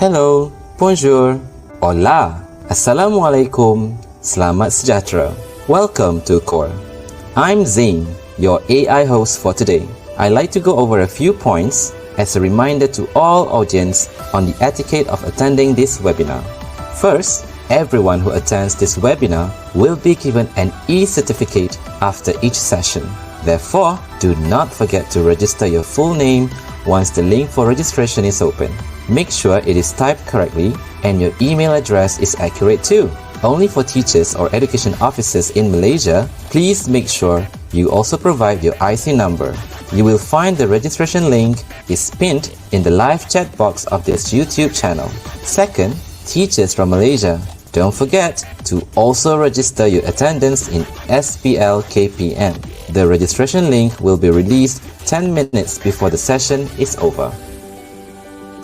Hello, bonjour, hola, assalamualaikum, selamat sejahtera. Welcome to Core. I'm Zain, your AI host for today. I'd like to go over a few points as a reminder to all audience on the etiquette of attending this webinar. First, everyone who attends this webinar will be given an e-certificate after each session. Therefore, do not forget to register your full name once the link for registration is open. Make sure it is typed correctly and your email address is accurate too. Only for teachers or education officers in Malaysia, please make sure you also provide your IC number. You will find the registration link is pinned in the live chat box of this YouTube channel. Second, teachers from Malaysia, don't forget to also register your attendance in SPL KPM. The registration link will be released 10 minutes before the session is over.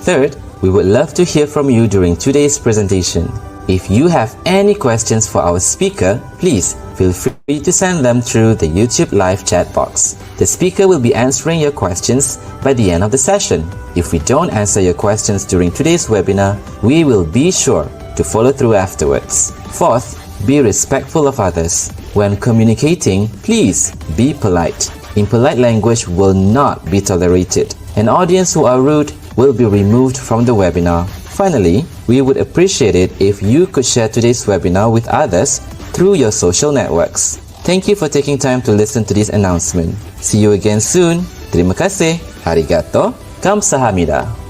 Third, we would love to hear from you during today's presentation. If you have any questions for our speaker, please feel free to send them through the YouTube live chat box. The speaker will be answering your questions by the end of the session. If we don't answer your questions during today's webinar, we will be sure to follow through afterwards. Fourth, be respectful of others. When communicating, please be polite. Impolite language will not be tolerated. An audience who are rude will be removed from the webinar. Finally, we would appreciate it if you could share today's webinar with others through your social networks. Thank you for taking time to listen to this announcement. See you again soon. Terima kasih. Arigato. Kamsahamnida.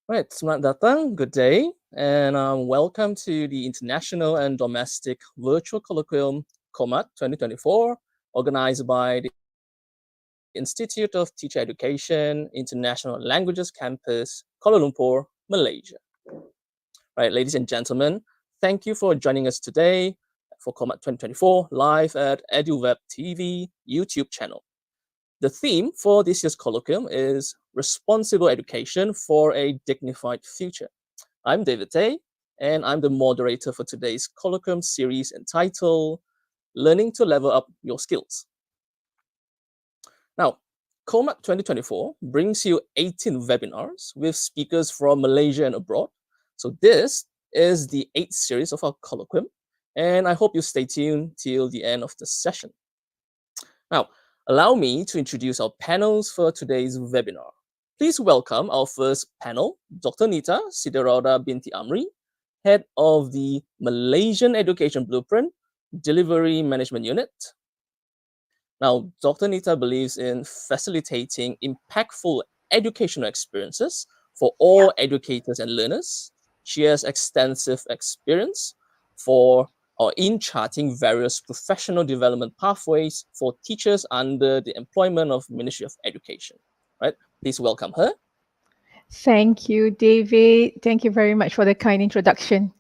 Right, selamat datang, good day, and welcome to the International and Domestic Virtual Colloquium COMAT 2024, organized by the Institute of Teacher Education, International Languages Campus, Kuala Lumpur, Malaysia. Right, ladies and gentlemen, thank you for joining us today for COMAT 2024 live at EduWeb TV YouTube channel. The theme for this year's colloquium is Responsible Education for a Dignified Future. I'm David Tay, and I'm the moderator for today's colloquium series entitled Learning to Level Up Your Skills. Now, COMAT 2024 brings you 18 webinars with speakers from Malaysia and abroad. So this is the 8th series of our colloquium, and I hope you stay tuned till the end of the session. Now, allow me to introduce our panels for today's webinar. Please welcome our first panel, Dr. Nita Siderauda binti Amri, Head of the Malaysian Education Blueprint Delivery Management Unit. Now, Dr. Nita believes in facilitating impactful educational experiences for all educators and learners. She has extensive experience in charting various professional development pathways for teachers under the employment of Ministry of Education. Right? Please welcome her. Thank you, David. Thank you very much for the kind introduction.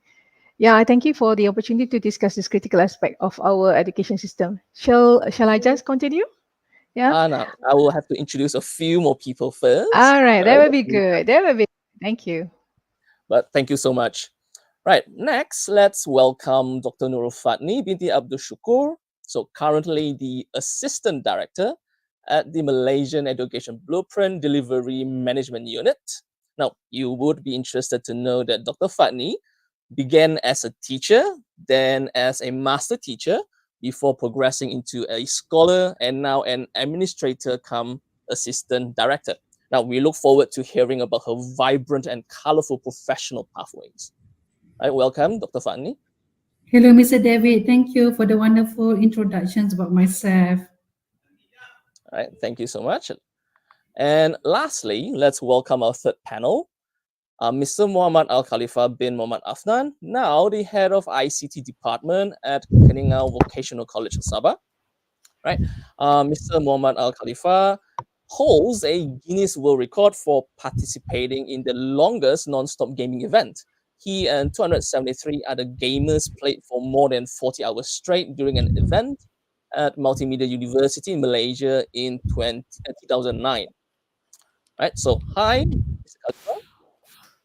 Yeah, thank you for the opportunity to discuss this critical aspect of our education system. Shall I just continue? Yeah. Now, I will have to introduce a few more people first. All right, that would be good. Thank you. But thank you so much. Right, next, let's welcome Dr. Nurul Fatni binti Abdul Shukur. So currently the Assistant Director at the Malaysian Education Blueprint Delivery Management Unit. Now, you would be interested to know that Dr. Fatni began as a teacher, then as a master teacher, before progressing into a scholar and now an administrator come assistant director. Now, we look forward to hearing about her vibrant and colorful professional pathways. All right, welcome, Dr. Fatni. Hello, Mr. David. Thank you for the wonderful introductions about myself. All right, thank you so much. And lastly, let's welcome our third panel, Mr. Muhammad Al Khalifa bin Muhammad Afnan, now the head of ICT department at Keningau Vocational College of Sabah. Right, Mr. Muhammad Al Khalifa holds a Guinness World Record for participating in the longest non-stop gaming event. He and 273 other gamers played for more than 40 hours straight during an event at Multimedia University in Malaysia in 2009. Right, so hi, Mr. Khalifa.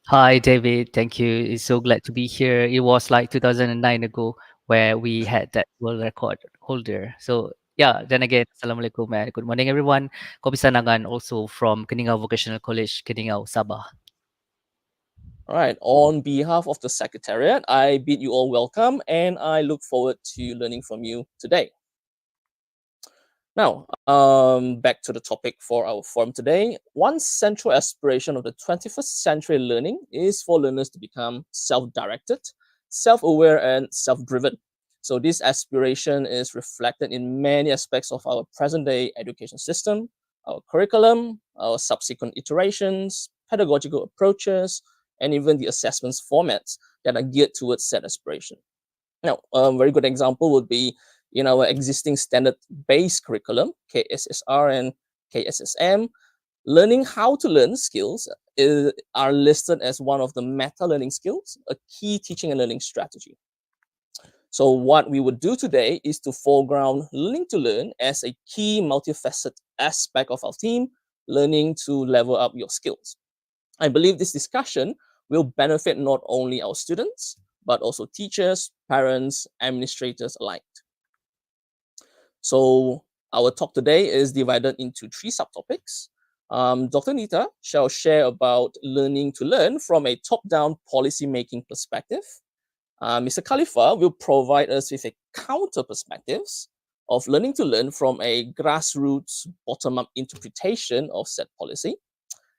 Hi, David. Thank you. It's so glad to be here. It was like 2009 ago where we had that world record holder. So yeah, then again, Assalamualaikum and good morning, everyone. Ko Bisanagan also from Keningau Vocational College, Keningau, Sabah. All right, on behalf of the Secretariat, I bid you all welcome and I look forward to learning from you today. Now, back to the topic for our forum today. One central aspiration of the 21st century learning is for learners to become self-directed, self-aware, and self-driven. So this aspiration is reflected in many aspects of our present-day education system, our curriculum, our subsequent iterations, pedagogical approaches, and even the assessments formats that are geared towards said aspiration. Now, a very good example would be in our existing standard-based curriculum, KSSR and KSSM, learning how to learn skills are listed as one of the meta-learning skills, a key teaching and learning strategy. So what we would do today is to foreground learning to learn as a key multifaceted aspect of our theme, learning to level up your skills. I believe this discussion will benefit not only our students, but also teachers, parents, administrators alike. So our talk today is divided into 3 subtopics. Dr. Nita shall share about learning to learn from a top-down policy-making perspective. Mr. Khalifa will provide us with a counter perspectives of learning to learn from a grassroots bottom-up interpretation of said policy.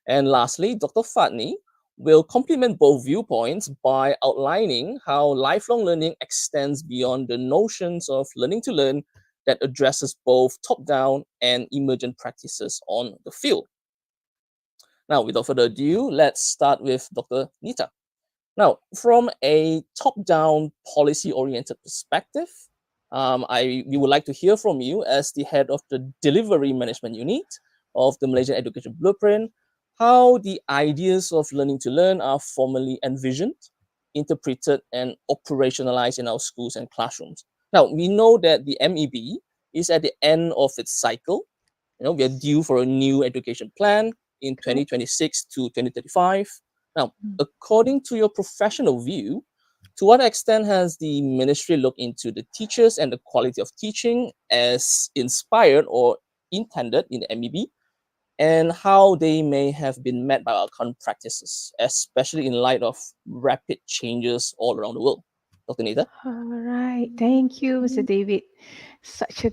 And lastly, Dr. Fatni will complement both viewpoints by outlining how lifelong learning extends beyond the notions of learning to learn that addresses both top-down and emergent practices on the field. Now, without further ado, let's start with Dr. Nita. Now, from a top-down policy-oriented perspective, We would like to hear from you as the head of the Delivery Management Unit of the Malaysian Education Blueprint, how the ideas of learning to learn are formally envisioned, interpreted, and operationalized in our schools and classrooms. Now, we know that the MEB is at the end of its cycle. We are due for a new education plan in 2026 to 2035. Now, according to your professional view, to what extent has the ministry looked into the teachers and the quality of teaching as inspired or intended in the MEB, and how they may have been met by our current practices, especially in light of rapid changes all around the world? Dr. Nita? All right. Thank you, Mr. David. Such a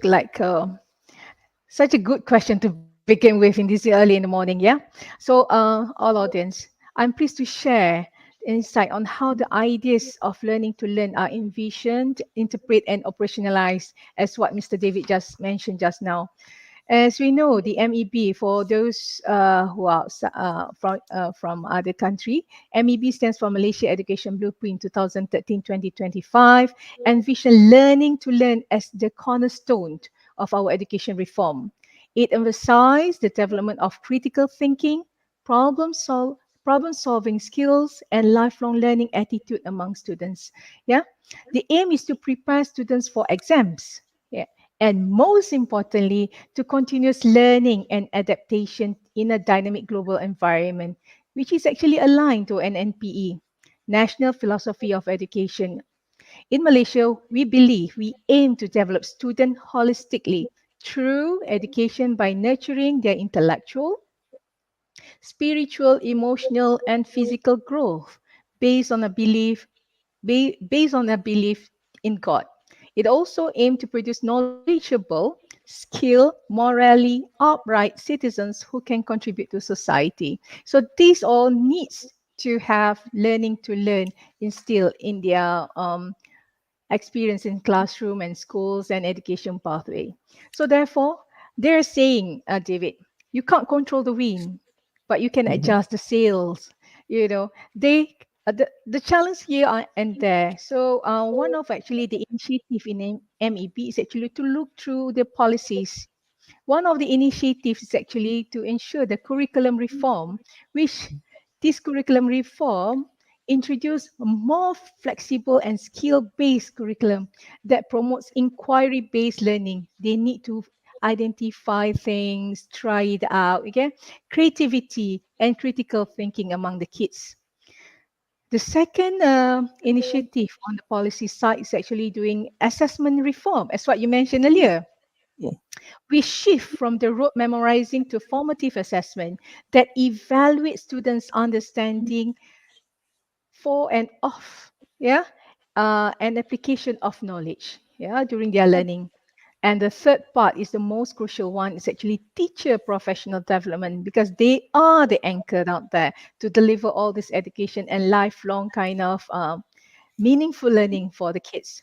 such a good question to begin with in this early in the morning. Yeah. So, all audience, I'm pleased to share insight on how the ideas of learning to learn are envisioned, interpreted, and operationalized, as what Mr. David just mentioned just now. As we know, the MEB, for those who are from other country, MEB stands for Malaysia Education Blueprint 2013-2025, envision learning to learn as the cornerstone of our education reform. It emphasized the development of critical thinking, problem-solving skills, and lifelong learning attitude among students. Yeah, the aim is to prepare students for exams. Yeah, and most importantly, to continuous learning and adaptation in a dynamic global environment, which is actually aligned to an NPE, National Philosophy of Education. In Malaysia, we believe we aim to develop students holistically through education by nurturing their intellectual, spiritual, emotional, and physical growth based on a belief in God. It also aimed to produce knowledgeable, skilled, morally upright citizens who can contribute to society. So these all needs to have learning to learn instilled in their experience in classroom and schools and education pathway. So therefore, they're saying, David, you can't control the wind, but you can adjust the sails. You know, the challenge here and there. So one of actually the initiative in MEB is actually to look through the policies. One of the initiatives is actually to ensure the curriculum reform, which this curriculum reform introduce a more flexible and skill-based curriculum that promotes inquiry-based learning. They need to identify things, try it out, okay? Creativity and critical thinking among the kids. The second initiative on the policy side is actually doing assessment reform, as what you mentioned earlier. Yeah. We shift from the rote memorizing to formative assessment that evaluates students' understanding for and of, yeah, and application of knowledge, yeah, during their learning. And the third part is the most crucial one, is actually teacher professional development, because they are the anchor out there to deliver all this education and lifelong kind of meaningful learning for the kids.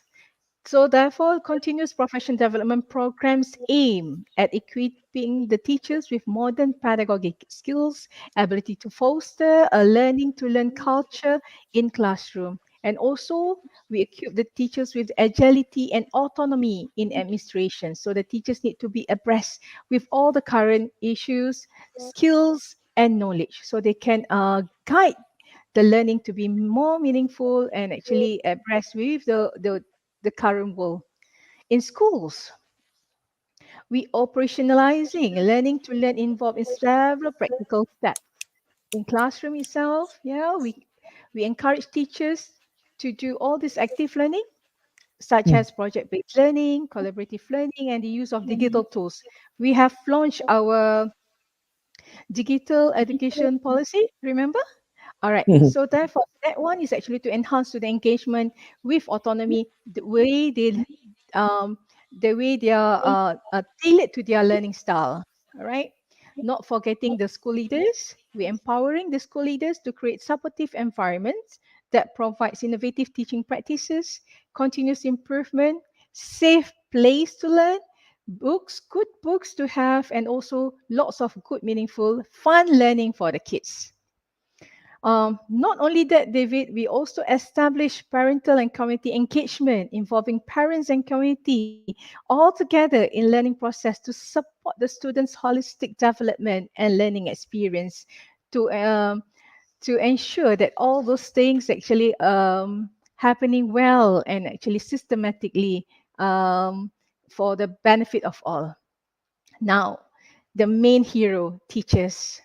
So therefore, continuous professional development programs aim at equipping the teachers with modern pedagogic skills, ability to foster a learning to learn culture in classroom. And also, we equip the teachers with agility and autonomy in administration. So the teachers need to be abreast with all the current issues, skills, and knowledge, so they can guide the learning to be more meaningful and actually abreast with the current world. In schools, we operationalizing learning to learn involved in several practical steps. In classroom itself, yeah, we encourage teachers to do all this active learning, such as project-based learning, collaborative learning, and the use of digital tools. We have launched our digital education policy, remember? All right. So therefore, that one is actually to enhance student engagement with autonomy, um, the way they are tailored to their learning style. All right. Not forgetting the school leaders. We're empowering the school leaders to create supportive environments that provides innovative teaching practices, continuous improvement, safe place to learn, books, good books to have, and also lots of good, meaningful, fun learning for the kids. Not only that, David, we also establish parental and community engagement involving parents and community all together in learning process to support the students' holistic development and learning experience to to ensure that all those things actually happening well and actually systematically um, for the benefit of all. Now, the main hero, teachers.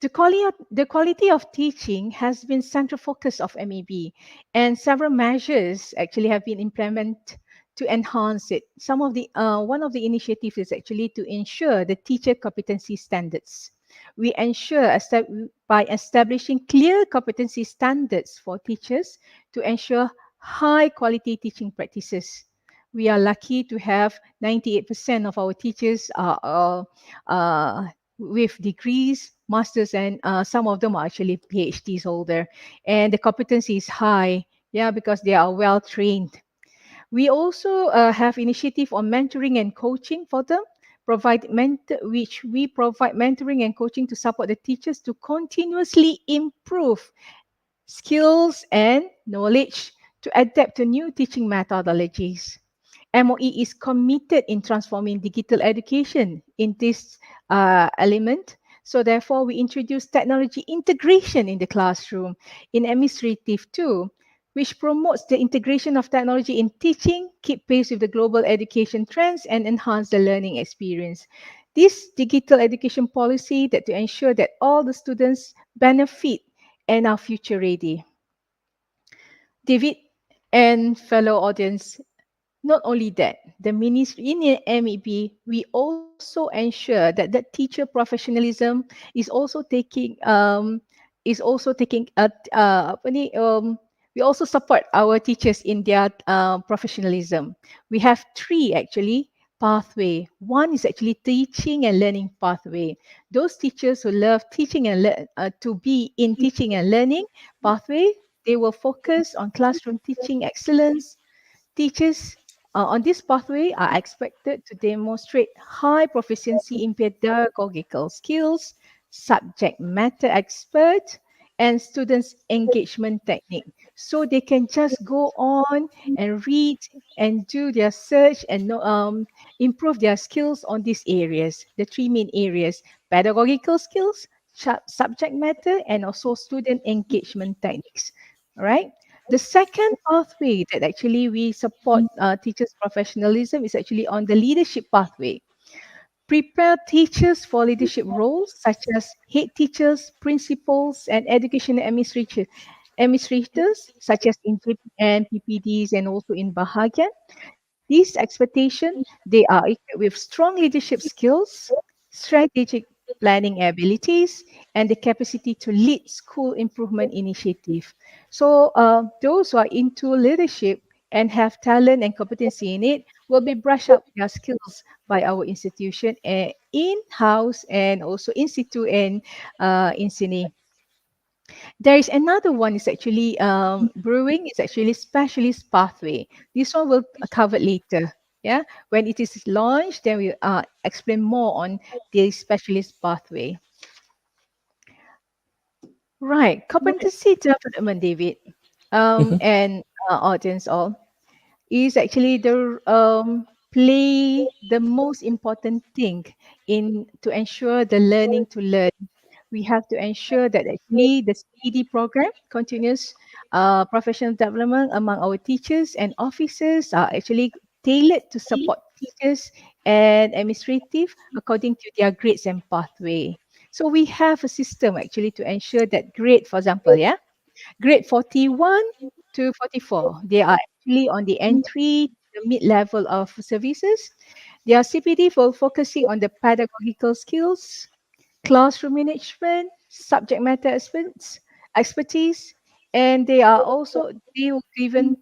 The quality of teaching has been central focus of MEB, and several measures actually have been implemented to enhance it. Some of the one of the initiatives is actually to ensure the teacher competency standards. We ensure by establishing clear competency standards for teachers to ensure high quality teaching practices. We are lucky to have 98% of our teachers are with degrees, masters, and some of them are actually PhDs holder. And the competency is high, yeah, because they are well trained. We also have initiative on mentoring and coaching for them, which we provide mentoring and coaching to support the teachers to continuously improve skills and knowledge to adapt to new teaching methodologies. MOE is committed in transforming digital education in this element. So therefore, we introduce technology integration in the classroom, in administrative too, which promotes the integration of technology in teaching, keep pace with the global education trends, and enhance the learning experience. This digital education policy that to ensure that all the students benefit and are future ready. David and fellow audience, not only that, the ministry in the MEP, we also ensure that the teacher professionalism is also taking apa ni, we also support our teachers in their professionalism. We have three actually pathway. One is actually teaching and learning pathway. Those teachers who love teaching and to be in teaching and learning pathway, they will focus on classroom teaching excellence. Teachers on this pathway are expected to demonstrate high proficiency in pedagogical skills, subject matter expert, and students' engagement technique. So they can just go on and read and do their search and improve their skills on these areas, the three main areas: pedagogical skills, subject matter, and also student engagement techniques. All right. The second pathway that actually we support teachers' professionalism is actually on the leadership pathway. Prepare teachers for leadership roles such as head teachers, principals, and education administrators, such as in and PPDs and also in Bahagian. These expectations, they are equipped with strong leadership skills, strategic planning abilities, and the capacity to lead school improvement initiative. So those who are into leadership and have talent and competency in it will be brushed up their skills by our institution in-house and also institute and in Sydney. There is another one is actually brewing. It's actually specialist pathway. This one will cover later. Yeah, when it is launched, then we explain more on the specialist pathway. Right, competency development, David, Mhm. and audience all is actually the play the most important thing in to ensure the learning to learn. We have to ensure that actually the CPD program, continuous professional development among our teachers and officers, are actually tailored to support teachers and administrative according to their grades and pathway. So we have a system actually to ensure that grade, for example, yeah, grade 41 to 44, they are actually on the entry, the mid-level of services. Their CPD will focusing on the pedagogical skills, classroom management, subject matter expertise, and they will given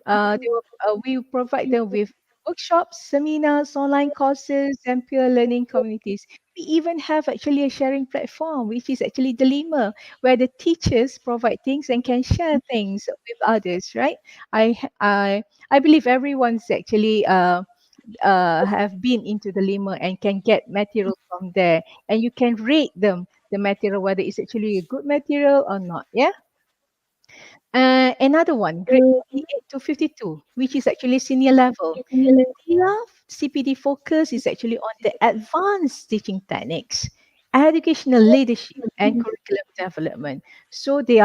we will provide them with workshops, seminars, online courses, and peer learning communities. We even have actually a sharing platform, which is actually Delima, where the teachers provide things and can share things with others. Right? I believe everyone's actually have been into the Lima and can get material from there, and you can rate them the material whether it's actually a good material or not. Yeah. Another one, grade 48 to 52, which is actually senior level. Their CPD focus is actually on the advanced teaching techniques, educational leadership, and curriculum development. So they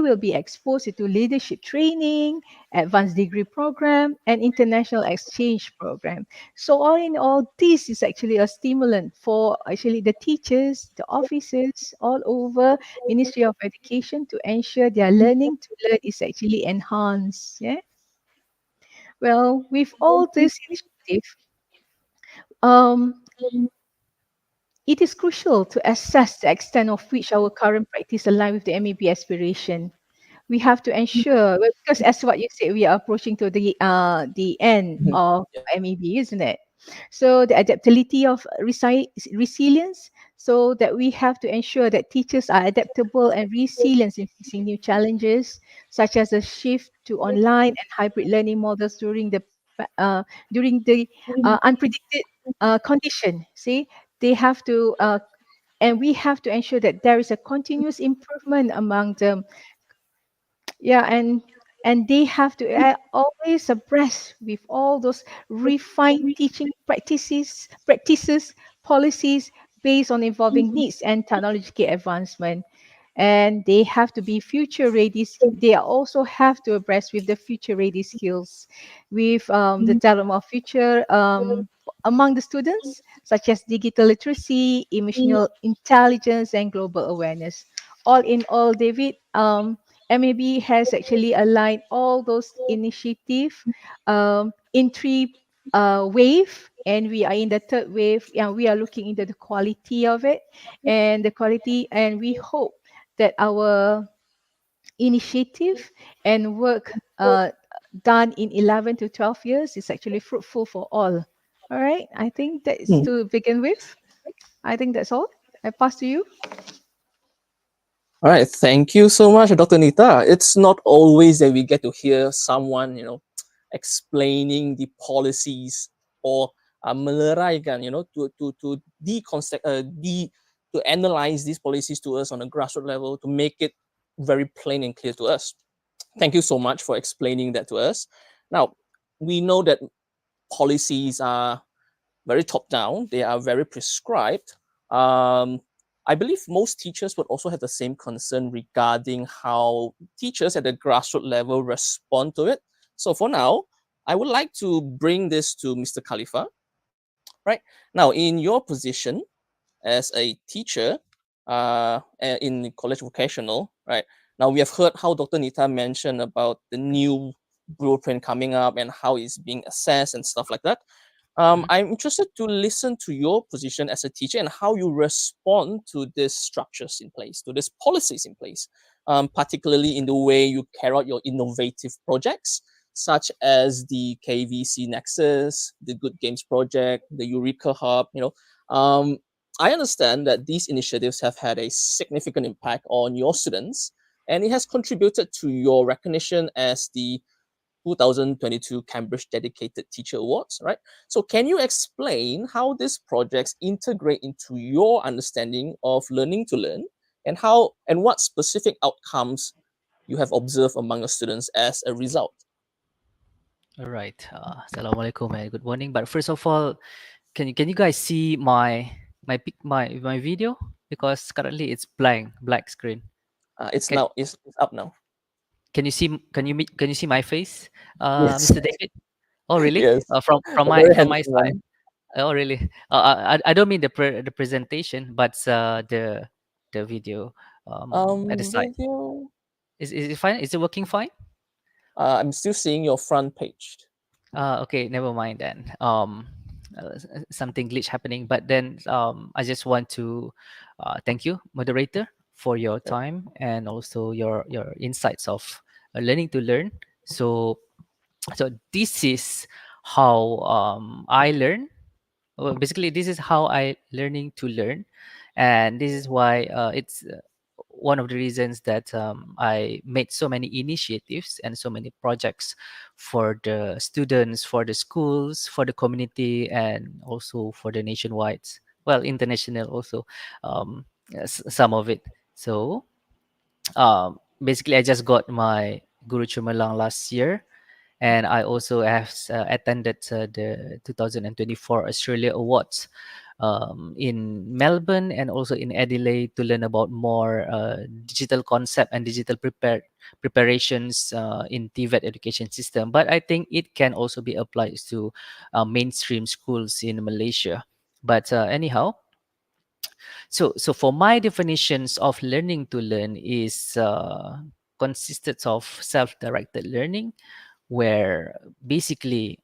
will be exposed to leadership training, advanced degree program, and international exchange program. So all in all, this is actually a stimulant for actually the teachers, the officers all over Ministry of Education to ensure their learning to learn is actually enhanced. Yeah. Well, with all this initiative, um, it is crucial to assess the extent of which our current practice align with the MEB aspiration. We have to ensure, well, because as what you said, we are approaching to the end Mhm. of Yeah. MEB, isn't it? So the adaptability of resilience, so that we have to ensure that teachers are adaptable and resilient in facing new challenges, such as a shift to online and hybrid learning models uh, during the unpredicted condition. See, they have to. And we have to ensure that there is a continuous improvement among them, yeah, and they have to always abreast with all those refined teaching practices, policies based on evolving needs and technological advancement. And they have to be future ready. They also have to abreast with the future ready skills, with the development of future among the students, such as digital literacy, emotional intelligence, and global awareness. All in all, David, MAB has actually aligned all those initiatives in three wave, and we are in the third wave, and we are looking into the quality of it and the quality, and we hope that our initiative and work done in 11 to 12 years is actually fruitful for all. All right, I think that is Hmm. to begin with. I think that's all. I pass to you. All right, thank you so much, Dr. Nita. It's not always that we get to hear someone, explaining the policies or meleraikan, to to analyze these policies to us on a grassroots level to make it very plain and clear to us. Thank you so much for explaining that to us. Now, we know that policies are very top down, they are very prescribed. Um, I believe most teachers would also have the same concern regarding how teachers at the grassroots level respond to it. So for now, I would like to bring this to Mr. Khalifa. Right now, in your position as a teacher in college vocational, right now we have heard how Dr. Nita mentioned about the new blueprint coming up and how it's being assessed and stuff like that. Mhm. I'm interested to listen to your position as a teacher and how you respond to these structures in place, to these policies in place, particularly in the way you carry out your innovative projects, such as the KVC Nexus, the Good Games Project, the Eureka Hub. I understand that these initiatives have had a significant impact on your students, and it has contributed to your recognition as the 2022 Cambridge Dedicated Teacher Awards, right? So can you explain how these projects integrate into your understanding of learning to learn and how and what specific outcomes you have observed among your students as a result? All right. Assalamualaikum and good morning. But first of all, can you guys see my video? Because currently it's black screen. It's Can now it's up now. can you see my face, Yes. Mr. David? Oh, really? Yes. From A my very from my handsome side. one. Oh, really? I don't mean the presentation, but the video at the side. Video. Is it fine? Is it working fine? I'm still seeing your front page. Okay, never mind then. Something glitch happening, but then I just want to thank you, moderator, for your Yep. time and also your insights of learning to learn. So this is how I learn. Well, basically, this is how I learning to learn, and this is why it's one of the reasons that I made so many initiatives and so many projects for the students, for the schools, for the community, and also for the nationwide, well, international also, some of it. So basically I just got my Guru Chumalang last year, and I also have attended the 2024 Australia Awards in Melbourne and also in Adelaide to learn about more digital concept and digital preparations in TVET education system. But I think it can also be applied to mainstream schools in Malaysia. But anyhow, so for my definitions of learning to learn is consisted of self-directed learning, where basically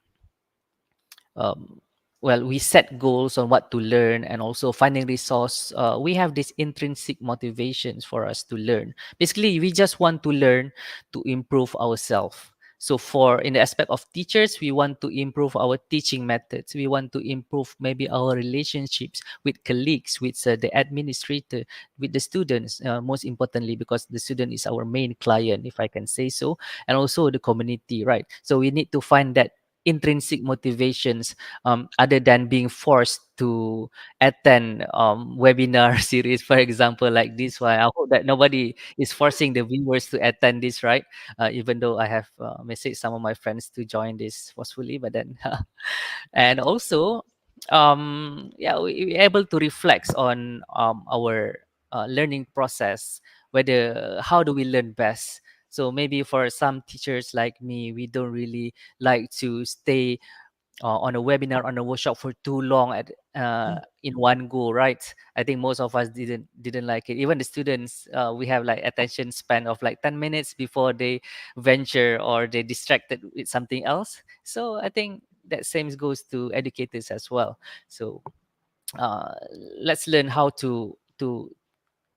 um, well, we set goals on what to learn and also finding resource. We have these intrinsic motivations for us to learn. Basically, we just want to learn to improve ourselves. So for in the aspect of teachers, we want to improve our teaching methods. We want to improve maybe our relationships with colleagues, with the administrator, with the students, most importantly, because the student is our main client, if I can say so, and also the community, right? So we need to find that intrinsic motivations other than being forced to attend webinar series, for example, like this one. I hope that nobody is forcing the viewers to attend this, right? Even though I have messaged some of my friends to join this forcefully, but then and also yeah, we're able to reflect on our learning process, whether how do we learn best. So maybe for some teachers like me, we don't really like to stay on a webinar, on a workshop for too long at in one go, right? I think most of us didn't like it. Even the students, we have like attention span of like 10 minutes before they venture or they distracted with something else. So I think that same goes to educators as well. So uh, let's learn how to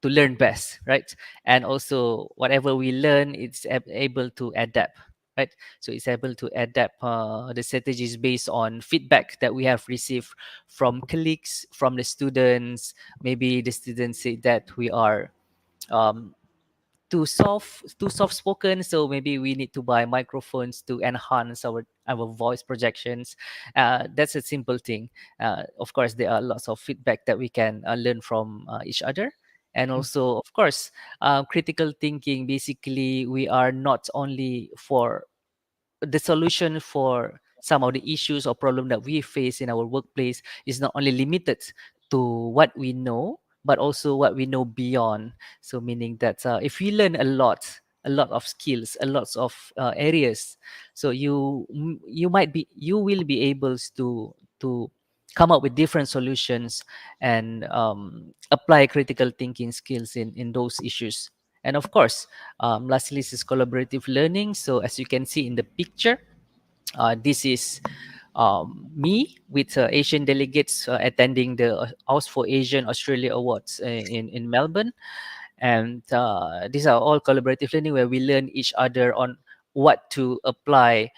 learn best, right? And also whatever we learn, it's able to adapt, right? So it's able to adapt the strategies based on feedback that we have received from colleagues, from the students. Maybe the students say that we are um, too soft spoken, so maybe we need to buy microphones to enhance our voice projections. That's a simple thing. Of course, there are lots of feedback that we can learn from each other. And also, of course, critical thinking. Basically, we are not only for the solution for some of the issues or problem that we face in our workplace is not only limited to what we know, but also what we know beyond. So meaning that if we learn a lot of skills, a lot of areas, so you will be able to come up with different solutions and apply critical thinking skills in those issues. And of course, lastly is collaborative learning. So as you can see in the picture, this is me with Asian delegates attending the House for Asian Australia Awards in Melbourne. And these are all collaborative learning where we learn each other on what to apply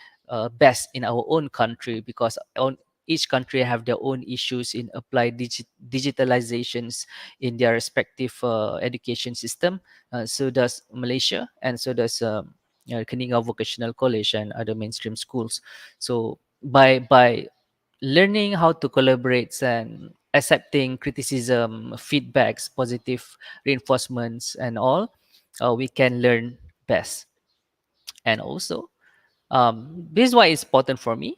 best in our own country, because on each country have their own issues in apply digitalizations in their respective education system. So does Malaysia, and so does Keninga Vocational College and other mainstream schools. So by learning how to collaborate and accepting criticism, feedbacks, positive reinforcements, and all, we can learn best. And also, this is why it's important for me.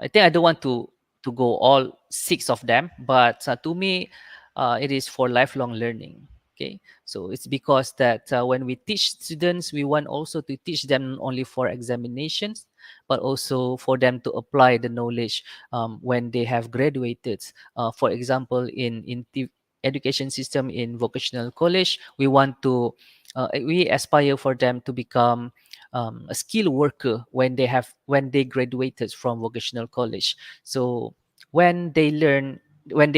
I think I don't want to go all six of them, but to me, it is for lifelong learning. Okay, so it's because that when we teach students, we want also to teach them not only for examinations, but also for them to apply the knowledge when they have graduated. For example, in the education system in vocational college, we want to we aspire for them to become a skilled worker when they graduated from vocational college. So when they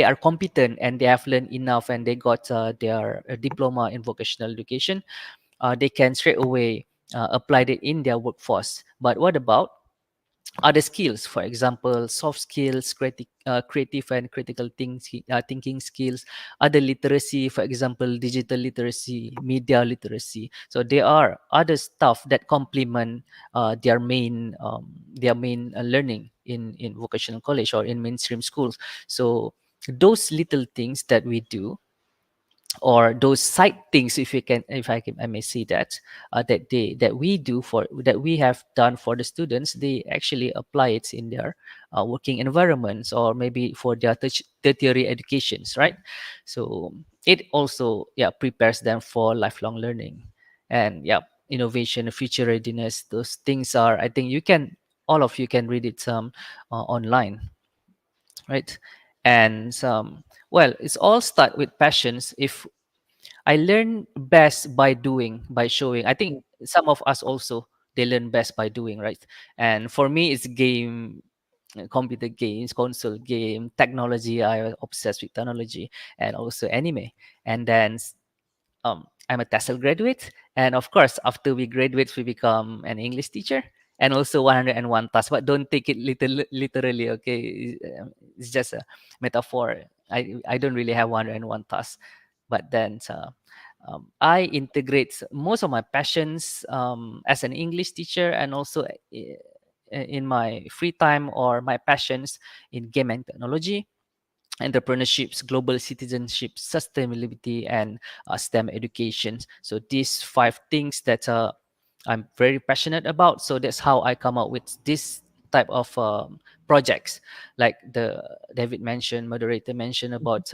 are competent and they have learned enough and they got their diploma in vocational education, they can straight away apply it in their workforce. But what about other skills, for example, soft skills, creative and critical thinking skills, other literacy, for example, digital literacy, media literacy. So there are other stuff that complement their main learning in vocational college or in mainstream schools. So those little things that we do or those side things, if you can, if I may say that, that we do for that we have done for the students, they actually apply it in their working environments, or maybe for their tertiary educations, right? So it also, yeah, prepares them for lifelong learning. And yeah, innovation, future readiness, those things are, I think, you can, all of you can read it online, right? And well, it's all start with passions. If I learn best by doing, by showing. I think some of us also, they learn best by doing, right? And for me, it's game, computer games, console game, technology. I obsessed with technology, and also anime. And then I'm a TESOL graduate, and of course, after we graduate, we become an English teacher, and also 101 tasks. But don't take it literally, okay? It's just a metaphor. I don't really have 101 tasks, but then I integrate most of my passions as an English teacher, and also in my free time, or my passions in game and technology, entrepreneurships, global citizenship, sustainability, and STEM education. So these five things that I'm very passionate about. So that's how I come up with this type of projects, like the David mentioned, moderator mentioned about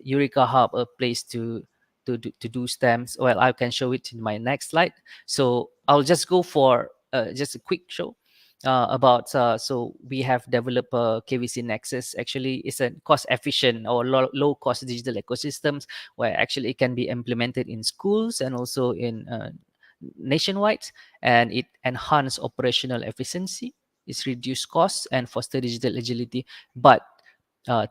Eureka Hub, a place to do STEMs. Well, I can show it in my next slide. So I'll just go for just a quick show about so we have developed a KVC Nexus. Actually, it's a cost efficient or low cost digital ecosystems, where actually it can be implemented in schools and also in nationwide, and it enhance operational efficiency, it's reduce costs and foster digital agility. But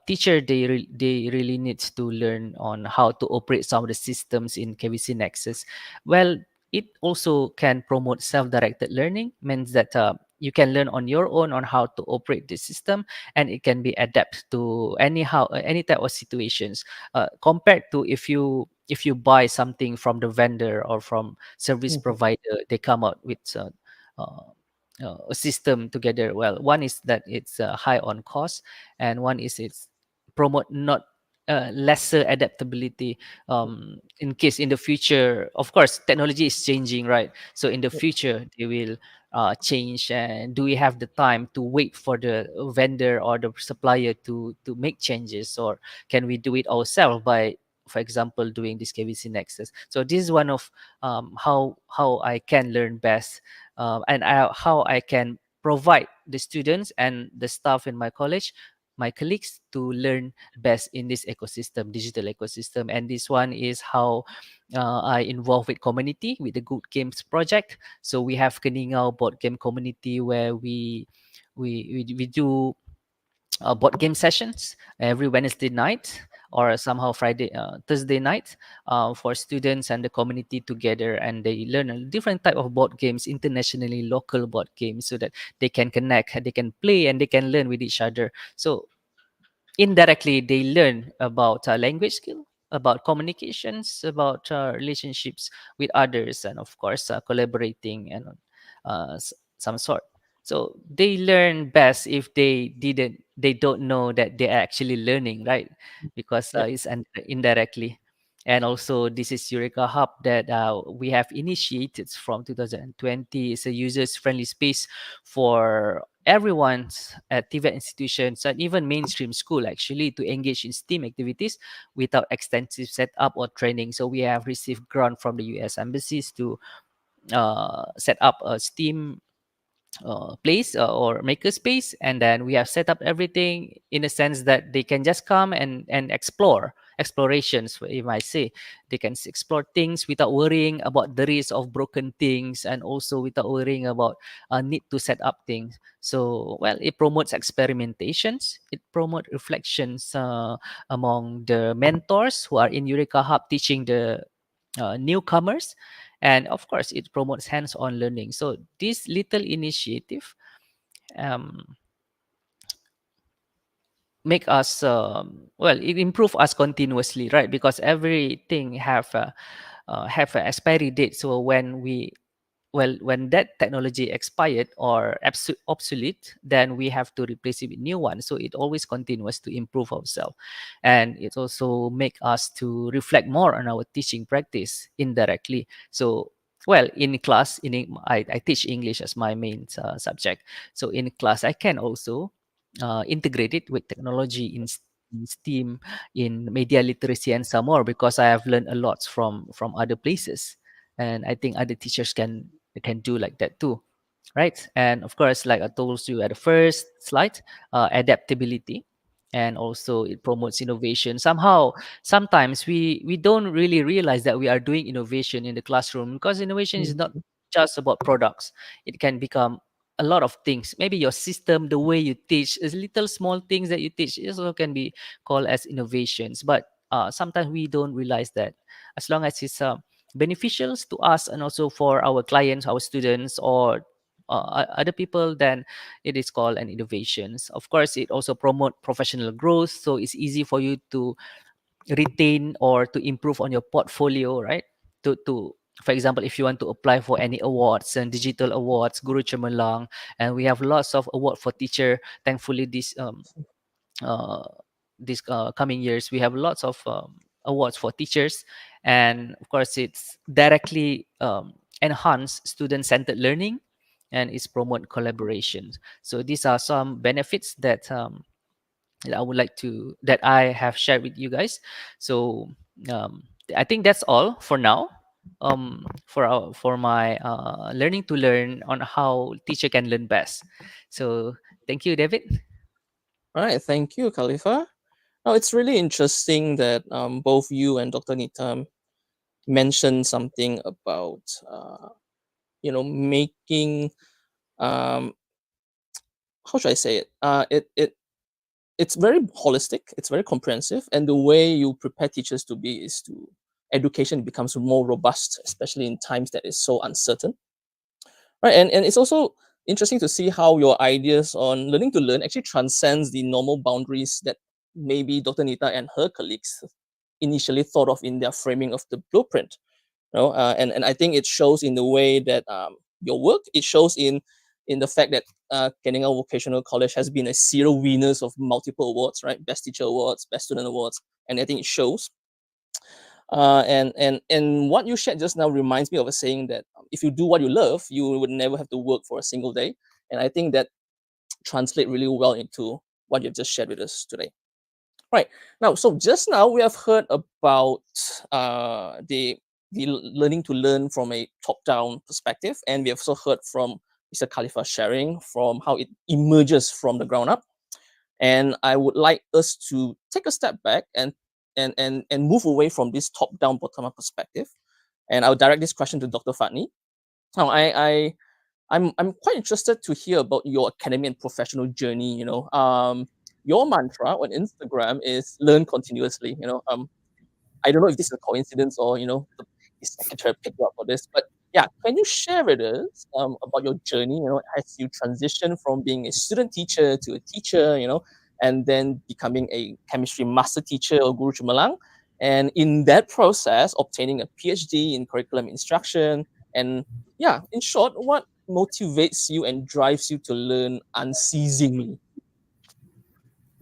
teacher, they really need to learn on how to operate some of the systems in KVC Nexus. Well, it also can promote self-directed learning, means that you can learn on your own on how to operate the system, and it can be adapted to any type of situations, compared to if you buy something from the vendor or from service provider, they come out with uh, a system together. Well, one is that it's high on cost, and one is it's promote not lesser adaptability, in case in the future, of course, technology is changing, right? So in the future they will change, and do we have the time to wait for the vendor or the supplier to make changes, or can we do it ourselves by, for example, doing this KVC Nexus? So this is one of how I can learn best, and how I can provide the students and the staff in my college, my colleagues, to learn best in this ecosystem, digital ecosystem. And this one is how I involve with community with the Good Games project. So we have Keningau board game community, where we do board game sessions every Wednesday night, or somehow Friday, Thursday night, for students and the community together, and they learn a different type of board games, internationally local board games, so that they can connect, they can play, and they can learn with each other. So indirectly they learn about language skill, about communications, about relationships with others, and of course collaborating, and some sort. So they learn best if they don't know that they are actually learning, right? Because Yeah. it's indirectly. And also, this is Eureka Hub that we have initiated from 2020. It's a users-friendly space for everyone's at TVET institutions and even mainstream school, actually, to engage in STEAM activities without extensive setup or training. So we have received grant from the US embassies to set up a STEAM place, or maker space, and then we have set up everything in a sense that they can just come and explore explorations, if I say. They can explore things without worrying about the risk of broken things, and also without worrying about need to set up things. So, well, it promotes experimentations, it promotes reflections among the mentors who are in Eureka Hub, teaching the newcomers, and of course it promotes hands-on learning. So this little initiative um, make us well, it improve us continuously, right? Because everything have a expiry date. So well, when that technology expired or obsolete, then we have to replace it with new one. So it always continues to improve ourselves, and it also make us to reflect more on our teaching practice indirectly. So well, in class, I teach English as my main subject. So in class, I can also integrate it with technology in STEAM, in media literacy, and some more, because I have learned a lot from other places, and I think other teachers can do like that too, right? And of course, like I told you at the first slide, adaptability, and also it promotes innovation. Somehow, sometimes we don't really realize that we are doing innovation in the classroom, because innovation is not Mhm. just about products. It can become a lot of things. Maybe your system, the way you teach, is little small things that you teach, it also can be called as innovations. But sometimes we don't realize that, as long as it's beneficial to us and also for our clients, our students, or other people, then it is called an innovations. Of course, it also promote professional growth, so it's easy for you to retain or to improve on your portfolio, right? To For example, if you want to apply for any awards and digital awards, Guru Cemerlang, and we have lots of award for teacher. Thankfully, uh, this coming years, we have lots of awards for teachers, and of course, it's directly enhance student-centered learning, and it's promote collaboration. So these are some benefits that I would like to that I have shared with you guys. So um, I think that's all for now. For my learning to learn on how teacher can learn best. So thank you, David. All right, thank you, Khalifa. Now, it's really interesting that both you and Dr. Nita mentioned something about, making, um, how should I say it? It's very holistic, it's very comprehensive, and the way you prepare teachers to be is to education becomes more robust, especially in times that is so uncertain. Right, and it's also interesting to see how your ideas on learning to learn actually transcends the normal boundaries that maybe Dr. Nita and her colleagues initially thought of in their framing of the blueprint. And I think it shows in the way that your work, it shows in the fact that Kenninga Vocational College has been a serial winners of multiple awards, right? Best Teacher Awards, Best Student Awards, and I think it shows. And what you shared just now reminds me of a saying that if you do what you love, you would never have to work for a single day. And I think that translate really well into what you've just shared with us today. Right now, so just now we have heard about learning to learn from a top-down perspective, and we have also heard from Mr. Khalifa sharing from how it emerges from the ground up. And I would like us to take a step back and move away from this top-down, bottom-up perspective. And I'll direct this question to Dr. Fatni. Now, I'm quite interested to hear about your academic and professional journey. Your mantra on Instagram is learn continuously. I don't know if this is a coincidence or the secretary picked you up for this, but yeah, can you share with us about your journey? As you transition from being a student teacher to a teacher, and then becoming a chemistry master teacher or Guru Chumalang, and in that process, obtaining a PhD in curriculum instruction, and yeah, in short, what motivates you and drives you to learn unceasingly?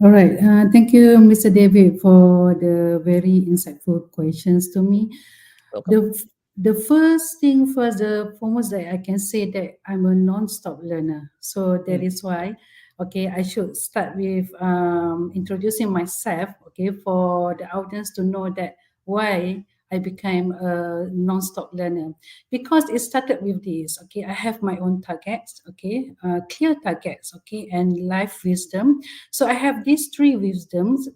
All right. Thank you, Mr. David, for the very insightful questions to me. Welcome. The first thing first, the foremost that I can say that I'm a non-stop learner. So that is why, okay, I should start with introducing myself, okay, for the audience to know that why I became a non-stop learner. Because it started with this, okay, I have my own targets, okay, clear targets, okay, and life wisdom. So I have these three wisdoms,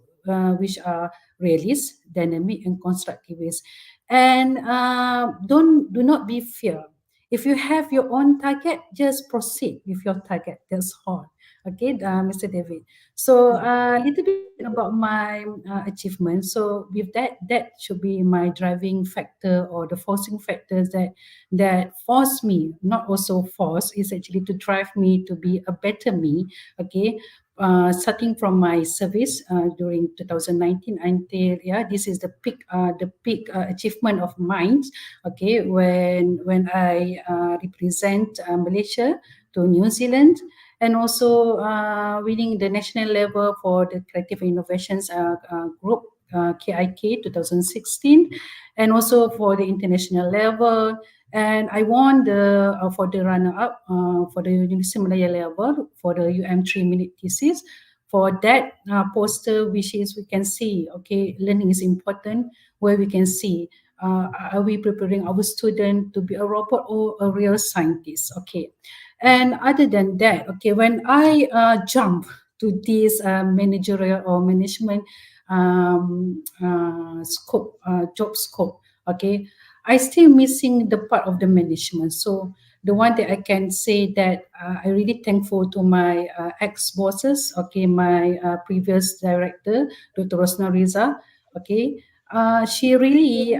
which are realist, dynamic, and constructivist. And do not be fear. If you have your own target, just proceed with your target. That's all. Okay, Mr. David. So a little bit about my achievement. So with that should be my driving factor or the forcing factors that force me, not also force, is actually to drive me to be a better me. Okay, starting from my service during 2019 until this is the peak achievement of mine. Okay, when I represent Malaysia to New Zealand, and also winning the national level for the Creative Innovations group KIK 2016, and also for the international level. And I won the for the runner-up for the University Malaya level for the UM3 minute thesis. For that poster, which is we can see, okay, learning is important, where we can see are we preparing our student to be a robot or a real scientist, okay. And other than that, okay, when I jump to this managerial or management scope, job scope, okay, I still missing the part of the management. So the one that I can say that I really thankful to my ex-bosses, okay, my previous director, Dr. Rosna Riza, okay. She really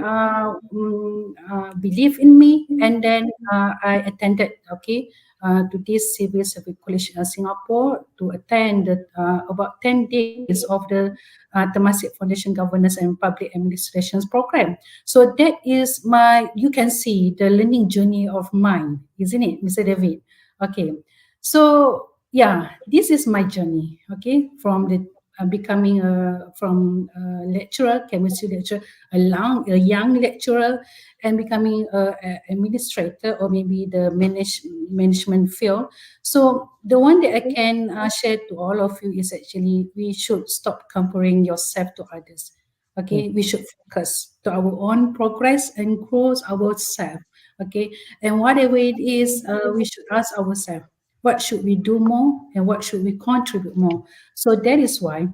believed in me, and then I attended, okay, to this Civil Service College Singapore to attend about 10 days of the Temasek Foundation Governance and Public Administrations program. So that is you can see the learning journey of mine, isn't it, Mr. David? Okay, so yeah, this is my journey, okay, from the becoming from lecturer, chemistry lecturer, a young lecturer, and becoming an administrator or maybe the management field. So the one that I can share to all of you is actually we should stop comparing yourself to others. Okay, we should focus to our own progress and grow ourselves. Okay, and whatever it is, we should ask ourselves, what should we do more and what should we contribute more? So that is why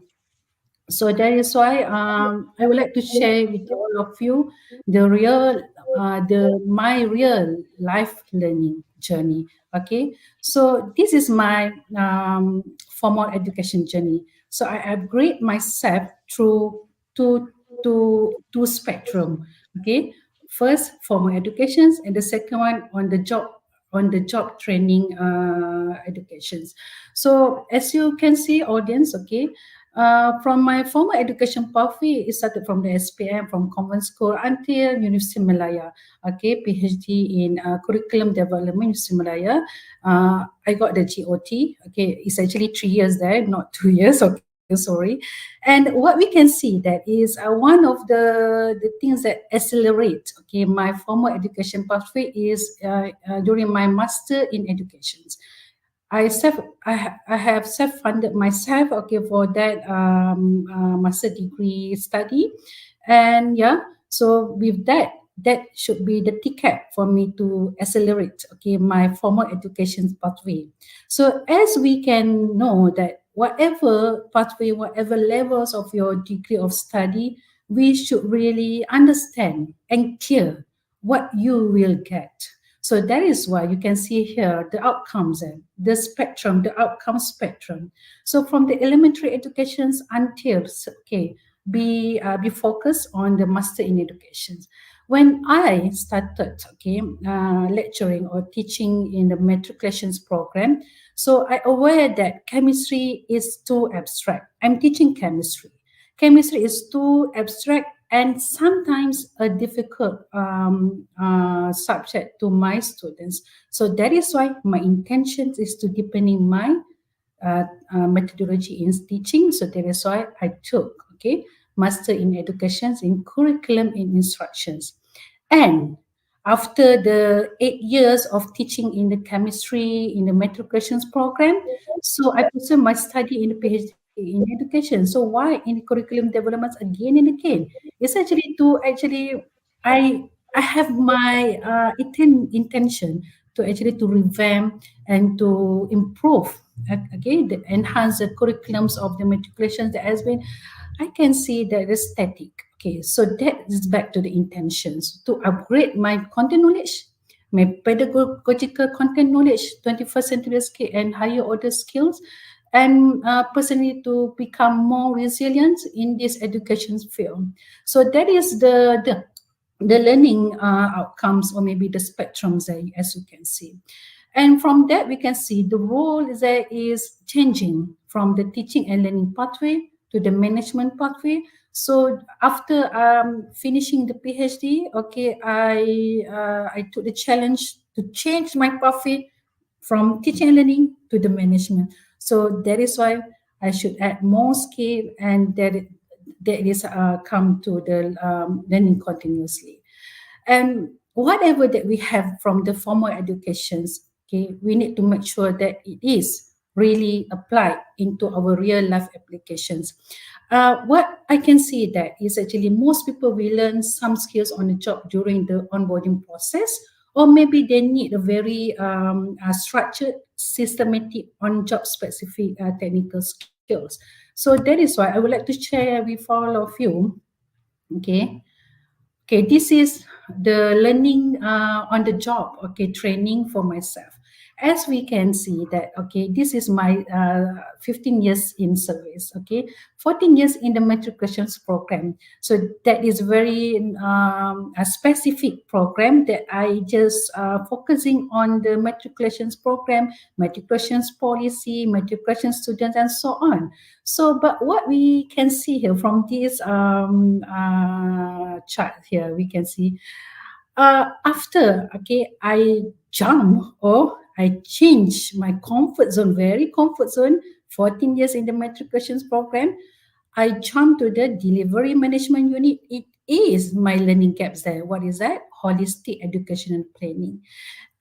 I would like to share with all of you my real life learning journey. Okay, so this is my formal education journey. So I upgrade myself through two spectrum. Okay, first formal educations, and the second one on the job training educations. So as you can see, audience, okay, from my formal education pathway, it started from the SPM, from convent school until University Malaya. Okay, PhD in curriculum development, University Malaya. I got the GOT. Okay, it's actually 3 years there, not 2 years. Okay, sorry. And what we can see that is one of the things that accelerate, okay, my formal education pathway is during my master in educations. I have self-funded myself, okay, for that master degree study, and so with that should be the ticket for me to accelerate, okay, my formal education pathway. So as we can know that whatever pathway, whatever levels of your degree of study, we should really understand and clear what you will get. So that is why you can see here the outcomes and the spectrum, the outcome spectrum. So from the elementary educations until, okay, be focused on the master in education. When I started, okay, lecturing or teaching in the matriculations program, so I aware that chemistry is too abstract. I'm teaching chemistry. Chemistry is too abstract and sometimes a difficult subject to my students. So that is why my intention is to deepening my methodology in teaching. So that is why I took, okay, Master in Education in Curriculum and Instructions. And after the 8 years of teaching in the chemistry in the matriculations program, so I pursued my study in the PhD in education. So why in curriculum developments again and again? It's actually I have my intention to actually to revamp and to improve, okay, enhance the curriculums of the matriculations that has been, I can see that it's static. Okay, so that is back to the intentions to upgrade my content knowledge, my pedagogical content knowledge, 21st century skill and higher order skills, and personally to become more resilient in this education field. So that is the learning outcomes, or maybe the spectrums, as you can see. And from that, we can see the role that is changing from the teaching and learning pathway to the management pathway. So after finishing the PhD, okay, I took the challenge to change my pathway from teaching and learning to the management. So that is why I should add more skill, and that is come to the learning continuously. And whatever that we have from the formal educations, okay, we need to make sure that it is really applied into our real life applications. What I can see that is actually most people will learn some skills on the job during the onboarding process, or maybe they need a very structured, systematic, on-job specific technical skills. So that is why I would like to share with all of you, okay, this is the learning on the job, okay, training for myself. As we can see that, okay, this is my 15 years in service, okay, 14 years in the matriculations program. So that is very a specific program that I just focusing on the matriculations program, matriculations policy, matriculation students, and so on. So, but what we can see here from this chart here, we can see after, okay, I jump or I change my comfort zone, very comfort zone, 14 years in the matriculations program, I jump to the delivery management unit. It is my learning gaps there. What is that? Holistic education and planning.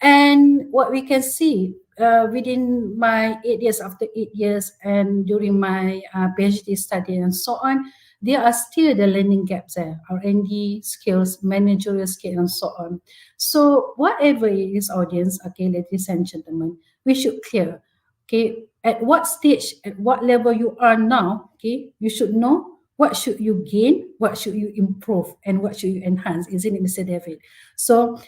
And what we can see within my 8 years, after 8 years, and during my PhD study and so on, there are still the learning gaps there, R&D skills, managerial skills, and so on. So whatever it is, audience, okay, ladies and gentlemen, we should clear, okay, at what stage, at what level you are now, okay, you should know what should you gain, what should you improve, and what should you enhance, isn't it, Mr. David? So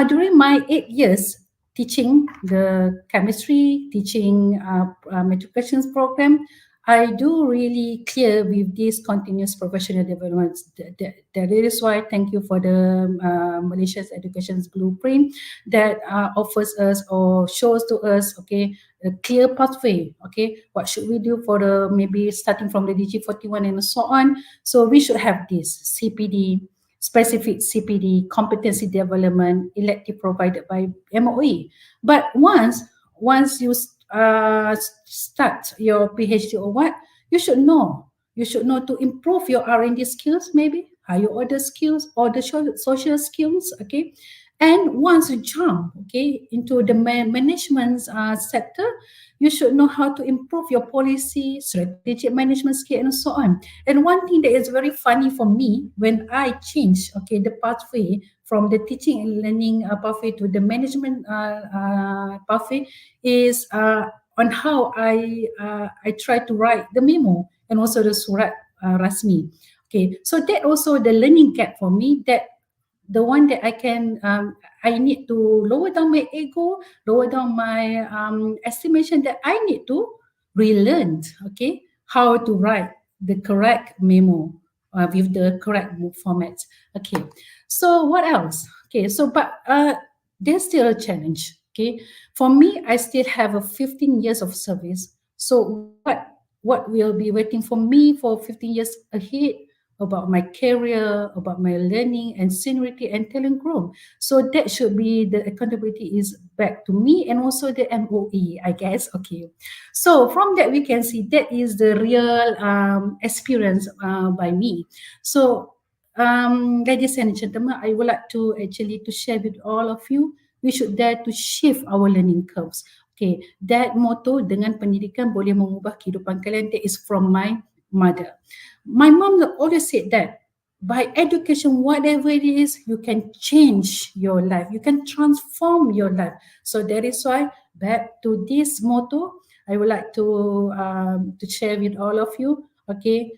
during my 8 years teaching the chemistry, teaching matriculations program, I do really clear with this continuous professional development. That is why thank you for the Malaysia's Education's Blueprint that offers us or shows to us, okay, a clear pathway, okay, what should we do for the maybe starting from the DG41 and so on. So we should have this CPD, specific CPD, competency development, elective provided by MOE. But once you start your PhD or what, you should know to improve your R&D skills, maybe higher order skills or the social skills, okay. And once you jump, okay, into the management sector, you should know how to improve your policy, strategic management skill, and so on. And one thing that is very funny for me when I change, okay, the pathway from the teaching and learning pathway to the management pathway is on how I try to write the memo and also the surat rasmi. Okay, so that also the learning gap for me, that the one that I can, I need to lower down my ego, lower down my estimation, that I need to relearn, okay, how to write the correct memo with the correct format. Okay, so what else? Okay, so but there's still a challenge. Okay, for me, I still have a 15 years of service. So what will be waiting for me for 15 years ahead? About my career, about my learning and seniority and talent growth. So that should be, the accountability is back to me and also the MOE, I guess. Okay. So from that, we can see that is the real experience by me. So ladies and gentlemen, I would like to actually to share with all of you, we should dare to shift our learning curves. Okay, that motto, dengan pendidikan boleh mengubah kehidupan kalian, that is from my mother. My mom always said that by education, whatever it is, you can change your life, you can transform your life. So that is why, back to this motto, I would like to share with all of you. Okay,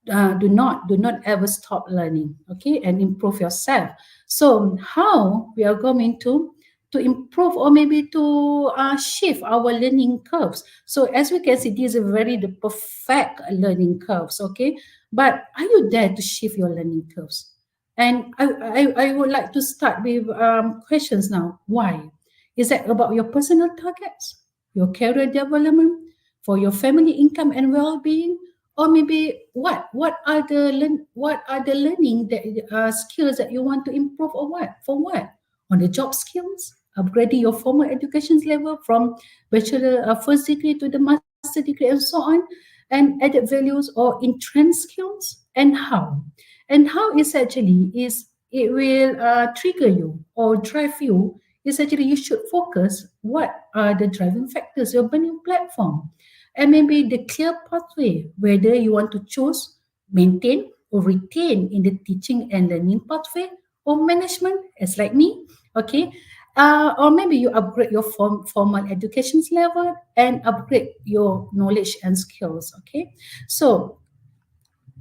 do not ever stop learning. Okay, and improve yourself. So how we are going to improve, or maybe to shift our learning curves. So as we can see, these are the perfect learning curves, okay? But are you there to shift your learning curves? And I would like to start with questions now. Why? Is that about your personal targets, your career development, for your family income and well-being, or maybe what are the learning that skills that you want to improve, or what for what on the job skills, upgrading your formal education level from bachelor first degree to the master degree and so on, and added values or entrance skills, and how is actually is it will trigger you or drive you. Is actually you should focus what are the driving factors, your burning platform, and maybe the clear pathway, whether you want to choose, maintain, or retain in the teaching and learning pathway, or management, as like me, okay? Or maybe you upgrade your formal education level and upgrade your knowledge and skills, okay? So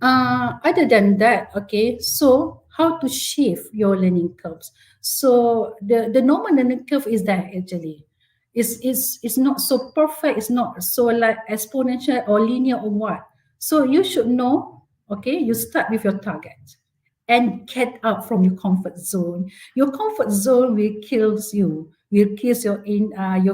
other than that, okay, so how to shift your learning curves? So the normal learning curve is that actually it's not so perfect, it's not so like exponential or linear or what. So you should know, okay, you start with your target and get out from your comfort zone. Your comfort zone will kills you, will kills your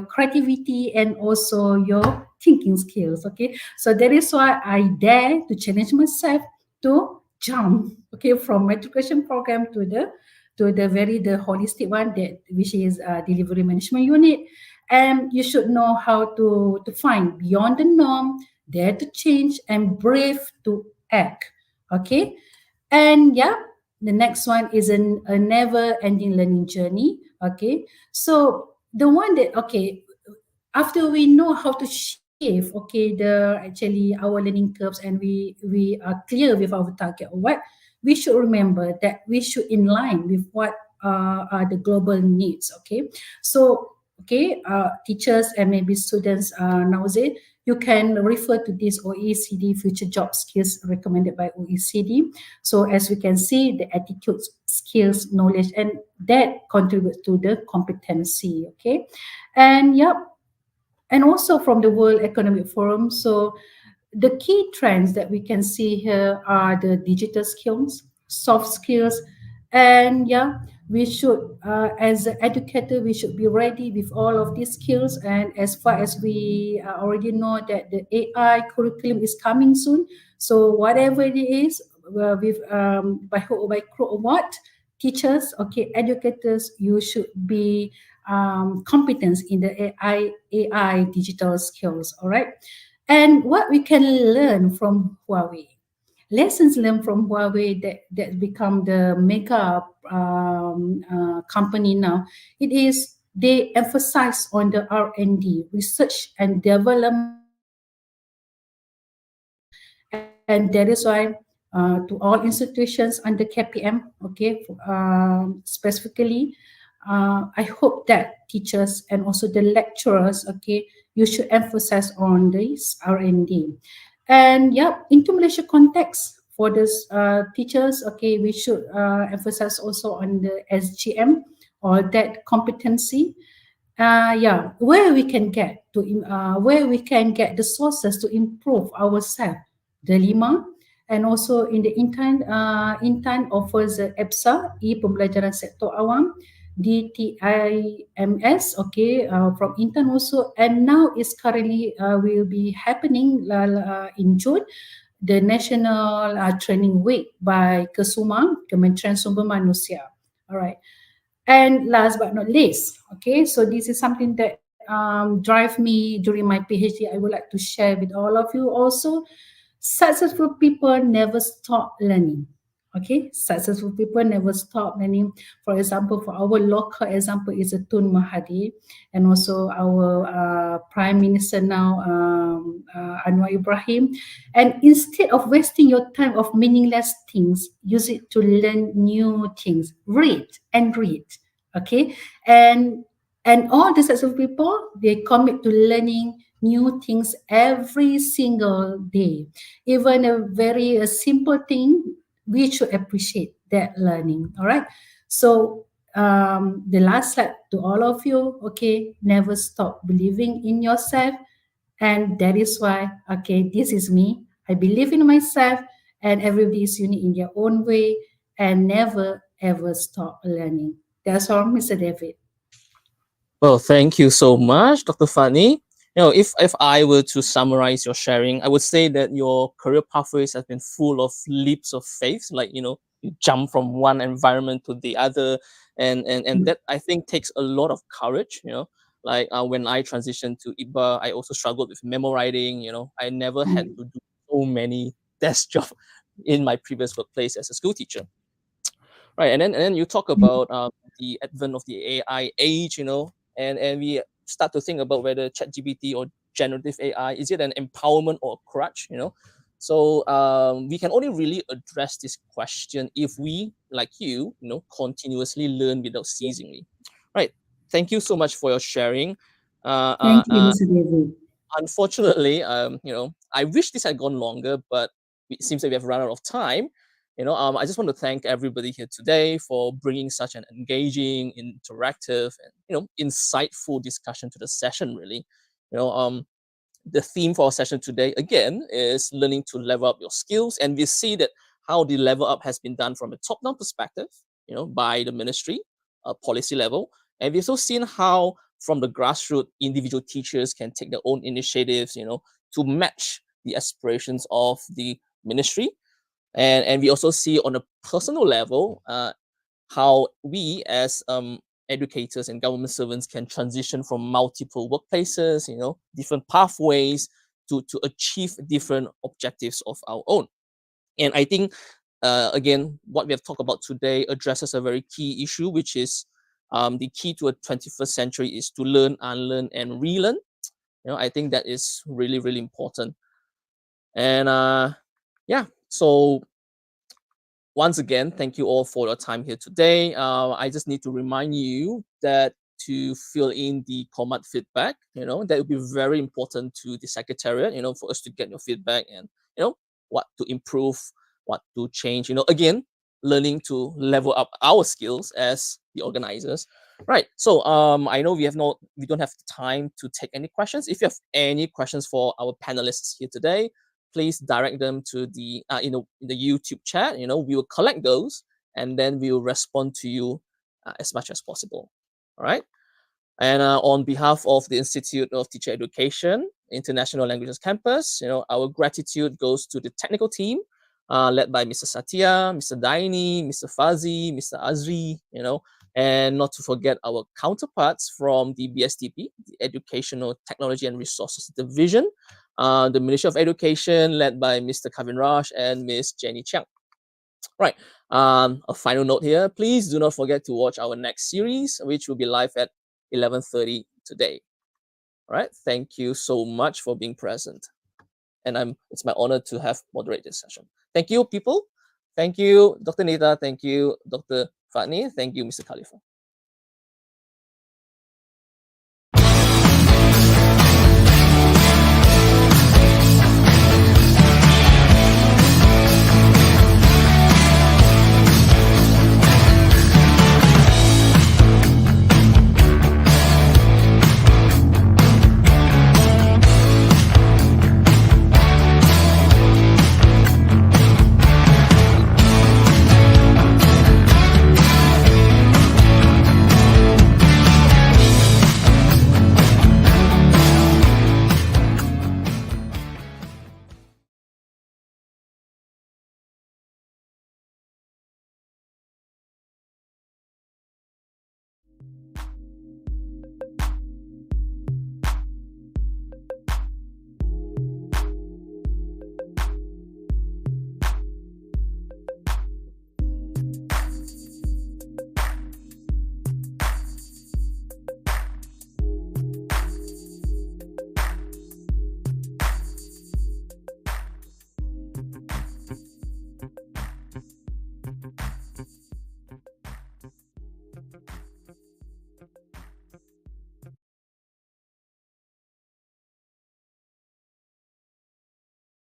creativity and also your thinking skills. Okay, so that is why I dare to challenge myself to jump, okay, from matriculation program to the holistic one, that which is delivery management unit. And you should know how to find beyond the norm, dare to change, and brave to act. Okay, and yeah, the next one is a never-ending learning journey. Okay, so the one that, okay, after we know how to shift, okay, the actually our learning curves, and we are clear with our target or what, we should remember that we should in line with what are the global needs. Okay, so okay, teachers and maybe students nowadays, you can refer to this OECD future job skills recommended by OECD. So as we can see, the attitude, skills, knowledge, and that contributes to the competency. Okay, and yep, and also from the World Economic Forum. So the key trends that we can see here are the digital skills, soft skills, and yeah, we should, as an educator, we should be ready with all of these skills. And as far as we already know that the AI curriculum is coming soon, so whatever it is, with by hook or by crook or what, teachers, okay, educators, you should be competence in the AI digital skills. All right. And what we can learn from Huawei, lessons learned from Huawei that become the mega company now, it is they emphasize on the R&D, research and development. And that is why to all institutions under KPM, okay, specifically, I hope that teachers and also the lecturers, okay, you should emphasize on this R&D. And yeah, into Malaysia context, for this teachers, okay, we should emphasize also on the SGM, or that competency. Yeah, where we can get the sources to improve ourselves, the lima. And also in the Intan offers the EPSA, e-Pembelajaran Sektor Awam, DTIMS, okay, from Intan also. And now it's currently will be happening in June, the National Training Week by Kesuma, Kementerian Sumber Manusia. All right. And last but not least, okay, so this is something that drive me during my PhD. I would like to share with all of you also. Successful people never stop learning. Okay, successful people never stop learning. For example, for our local example is Tun Mahathir, and also our Prime Minister now, Anwar Ibrahim. And instead of wasting your time of meaningless things, use it to learn new things. Read and read. Okay, and all the successful people, they commit to learning new things every single day. Even a very simple thing, we should appreciate that learning. All right. So the last slide to all of you, okay, never stop believing in yourself. And that is why, okay, this is me. I believe in myself, and everybody is unique in their own way, and never ever stop learning. That's all, Mr. David. Well, thank you so much, Dr. Fani. If I were to summarize your sharing, I would say that your career pathways have been full of leaps of faith. Like, you jump from one environment to the other, and that I think takes a lot of courage. Like when I transitioned to IBA, I also struggled with memo writing. I never had to do so many desk jobs in my previous workplace as a school teacher. Right, and then you talk about the advent of the AI age, and we start to think about whether ChatGPT or generative AI is it an empowerment or a crutch, So we can only really address this question if we, like continuously learn without ceasingly. Right. Thank you so much for your sharing. Uh, uh, Thank you, uh, Mr. David. Unfortunately, I wish this had gone longer, but it seems that we have run out of time. I just want to thank everybody here today for bringing such an engaging, interactive, and insightful discussion to the session. Really, you know, um, the theme for our session today again is learning to level up your skills, and we see that how the level up has been done from a top-down perspective, by the ministry, policy level, and we've also seen how from the grassroots individual teachers can take their own initiatives, to match the aspirations of the ministry, and we also see on a personal level how we as educators and government servants can transition from multiple workplaces, different pathways to achieve different objectives of our own. And I think, again, what we have talked about today addresses a very key issue, which is the key to a 21st century is to learn, unlearn, and relearn. I think that is really, really important. And yeah, so once again, thank you all for your time here today. I just need to remind you that to fill in the comment feedback, that will be very important to the secretariat, for us to get your feedback and, what to improve, what to change, again, learning to level up our skills as the organizers. Right. So I know we don't have time to take any questions. If you have any questions for our panelists here today, please direct them to the in the YouTube chat. We will collect those and then we will respond to you as much as possible. All right. And on behalf of the Institute of Teacher Education, International Languages Campus, our gratitude goes to the technical team, led by Mr. Satya, Mr. Daini, Mr. Fazi, Mr. Azri, and not to forget our counterparts from the BSTP, the Educational Technology and Resources Division, the Ministry of Education, led by Mr. Kevin Raj and Ms. Jenny Chiang. Right. A final note here. Please do not forget to watch our next series, which will be live at 11:30 today. All right. Thank you so much for being present. And it's my honor to have moderated this session. Thank you, people. Thank you, Dr. Nita. Thank you, Dr. Fani. Thank you, Mr. Khalifa.